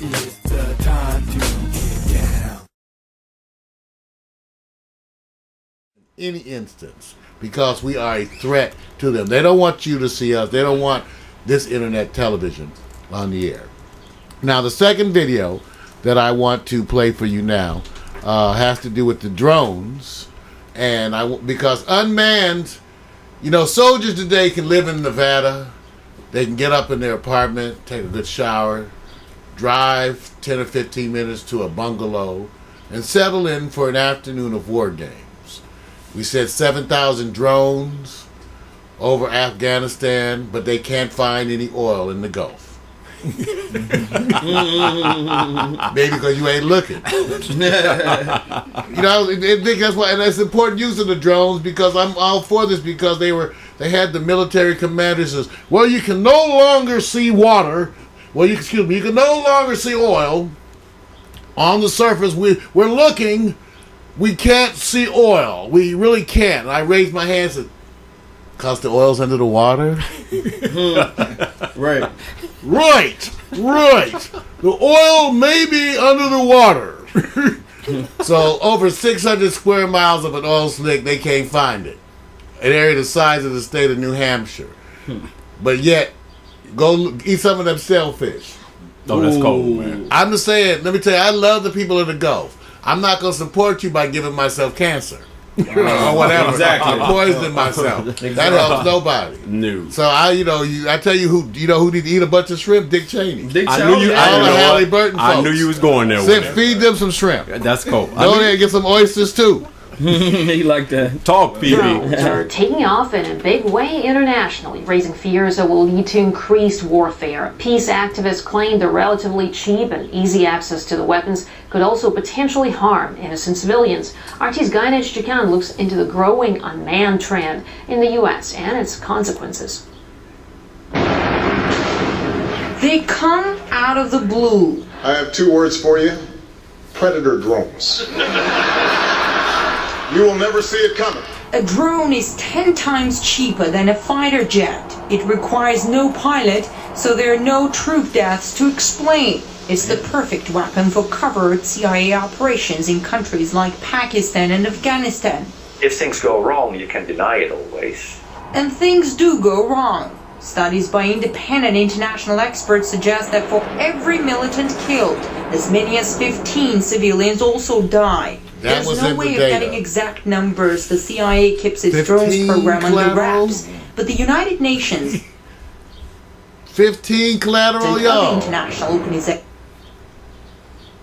It's the time to get down. Any instance, because we are a threat to them. They don't want you to see us. They don't want this internet television on the air. Now, the second video that I want to play for you now has to do with the drones, and because unmanned, you know, soldiers today can live in Nevada. They can get up in their apartment, take a good shower, drive 10 or 15 minutes to a bungalow, and settle in for an afternoon of war games. We said 7,000 drones over Afghanistan, but they can't find any oil in the Gulf. Maybe because you ain't looking. You know, I think that's why, and that's important use of the drones, because I'm all for this, because they had the military commanders says, well, you can no longer see water. Well, you can no longer see oil on the surface. We're looking. We can't see oil. We really can't. And I raised my hand and said, because the oil's under the water? Right. The oil may be under the water. So over 600 square miles of an oil slick, they can't find it. An area the size of the state of New Hampshire. But yet, go eat some of them sailfish. Oh, that's cold, man. I'm just saying, let me tell you, I love the people of the Gulf. I'm not going to support you by giving myself cancer. Or whatever. Exactly. I'm poisoning myself. Exactly. That helps nobody. No. So I tell you who need to eat a bunch of shrimp? Dick Cheney. I knew you. All the Halliburton folks. I knew you was going there. Feed them some shrimp. That's cool. Go there and get some oysters too. He like that. Talk, PB. Drones are taking off in a big way internationally, raising fears that will lead to increased warfare. Peace activists claim the relatively cheap and easy access to the weapons could also potentially harm innocent civilians. RT's Ganesh Jakan looks into the growing unmanned trend in the U.S. and its consequences. They come out of the blue. I have two words for you: predator drones. You will never see it coming. A drone is 10 times cheaper than a fighter jet. It requires no pilot, so there are no troop deaths to explain. It's the perfect weapon for covert CIA operations in countries like Pakistan and Afghanistan. If things go wrong, you can deny it always. And things do go wrong. Studies by independent international experts suggest that for every militant killed, as many as 15 civilians also die. There's no way of getting exact numbers. The CIA keeps its drones program under wraps. But the United Nations 15 collateral, and other international organizations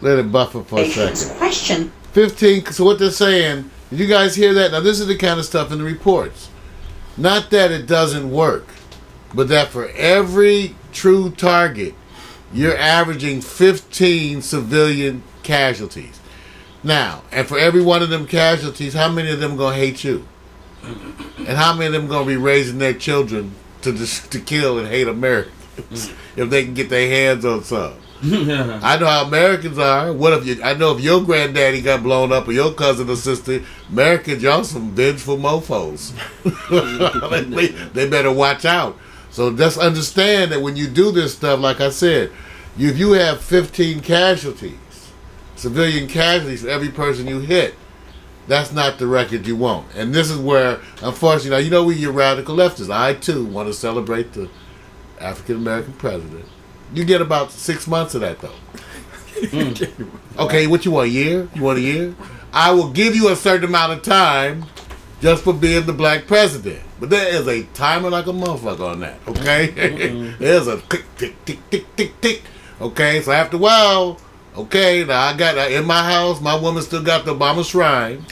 let it buffer for a second. Question 15. So what they're saying, did you guys hear that? Now this is the kind of stuff in the reports. Not that it doesn't work, but that for every true target, you're averaging 15 civilian casualties. Now, and for every one of them casualties, how many of them are going to hate you? And how many of them are going to be raising their children to kill and hate Americans if they can get their hands on some? I know how Americans are. I know if your granddaddy got blown up or your cousin or sister, Americans, y'all some vengeful mofos. They better watch out. So just understand that when you do this stuff, like I said, if you have 15 casualties, civilian casualties for every person you hit, that's not the record you want. And this is where, unfortunately, you know, we radical leftists. I too want to celebrate the African American president. You get about 6 months of that though. Okay, what you want, a year? You want a year? I will give you a certain amount of time just for being the black president. But there is a timer like a motherfucker on that, okay? There's a tick, tick, tick, tick, tick, tick. Okay, so after a while, okay, now I got in my house, my woman still got the Obama shrine.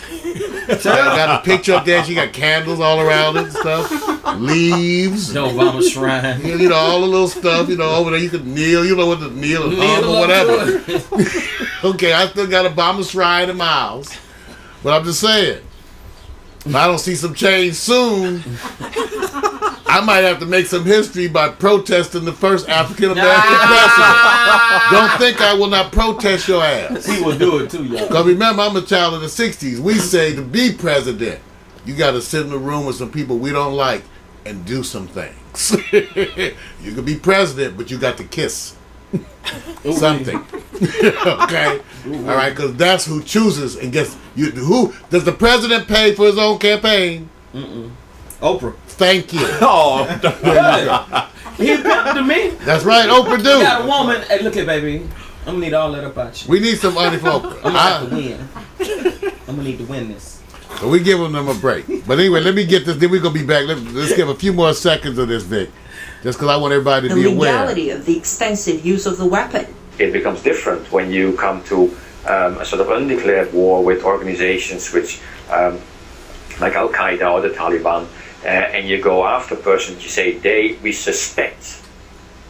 So I got a picture up there, she got candles all around it and stuff. Leaves. The Obama shrine. You know, all the little stuff, you know, over there you could kneel, you know what, kneel and hum or whatever. Okay, I still got a Obama shrine in my house. But I'm just saying, if I don't see some change soon, I might have to make some history by protesting the first African American president. Don't think I will not protest your ass. He will do it too, y'all. Because remember, I'm a child of the 60s. We say to be president, you got to sit in the room with some people we don't like and do some things. You can be president, but you got to kiss. something. Okay, all right, because that's who chooses and gets you. Who does the president pay for his own campaign? Oprah. Thank you. Oh, He pimped to me. That's right, Oprah do. You got a woman. Hey, look here, baby. I'm gonna need all that about you. We need some money for Oprah. I'm gonna have to win. I'm gonna need to win this. So we giving them a break. But anyway, let me get this. Then we're gonna be back. Let's give a few more seconds of this, Vic, just because I want everybody to be aware. The legality of the extensive use of the weapon. It becomes different when you come to a sort of undeclared war with organizations which, like Al Qaeda or the Taliban, and you go after persons. You say we suspect.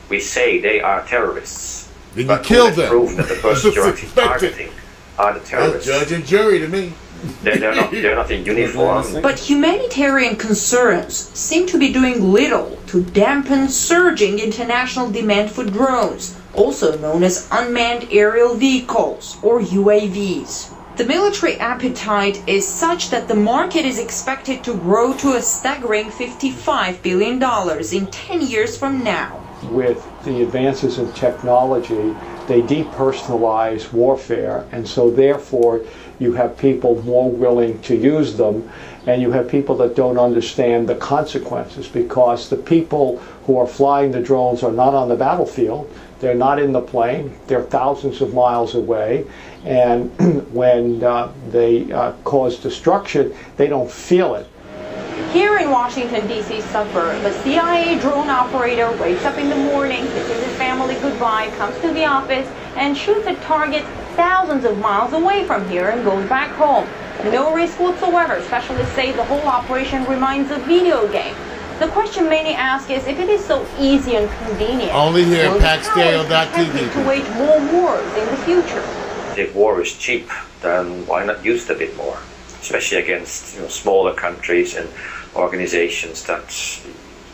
We say they are terrorists. Then you kill them. Prove that the persons you're actually targeting are the terrorists. That's judge and jury to me. They're not in uniform. But humanitarian concerns seem to be doing little to dampen surging international demand for drones, also known as unmanned aerial vehicles, or UAVs. The military appetite is such that the market is expected to grow to a staggering $55 billion in 10 years from now. With the advances in technology, they depersonalize warfare, and so therefore you have people more willing to use them, and you have people that don't understand the consequences, because the people who are flying the drones are not on the battlefield, they're not in the plane, they're thousands of miles away, and when they cause destruction, they don't feel it. Here in Washington, D.C. suburb, a CIA drone operator wakes up in the morning, kisses his family goodbye, comes to the office, and shoots at targets thousands of miles away from here and goes back home. No risk whatsoever. Specialists say the whole operation reminds a video game. The question many ask is if it is so easy and convenient, only here will at the powers be PackStereo.tv tempted to wage more wars in the future? If war is cheap, then why not use it a bit more? Especially against smaller countries and organizations that,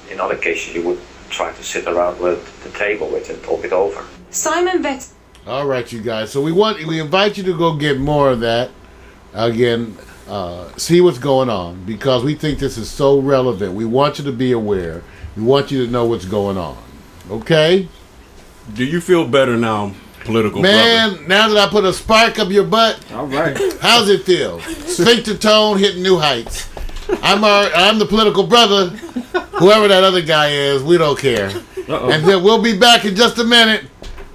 in other cases, you would try to sit around with the table with and talk it over. Simon Vetz. All right, you guys. So we invite you to go get more of that. Again, see what's going on, because we think this is so relevant. We want you to be aware. We want you to know what's going on. Okay? Do you feel better now, political man, brother? now that I put a spark up your butt, All right. how's it feel? Sphincter tone hitting new heights. I'm the political brother. Whoever that other guy is, we don't care. And then we'll be back in just a minute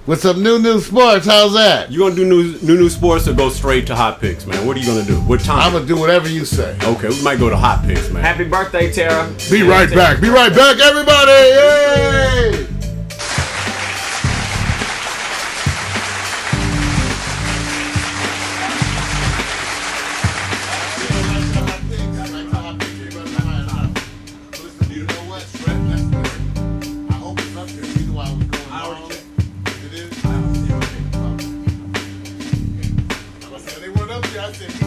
with some new sports. How's that? You gonna do new sports or go straight to hot picks, man? What are you gonna do? What time? I'm gonna do whatever you say. Okay, we might go to hot picks, man. Happy birthday, Tara. Be right back. Be right back, everybody. Yay! I said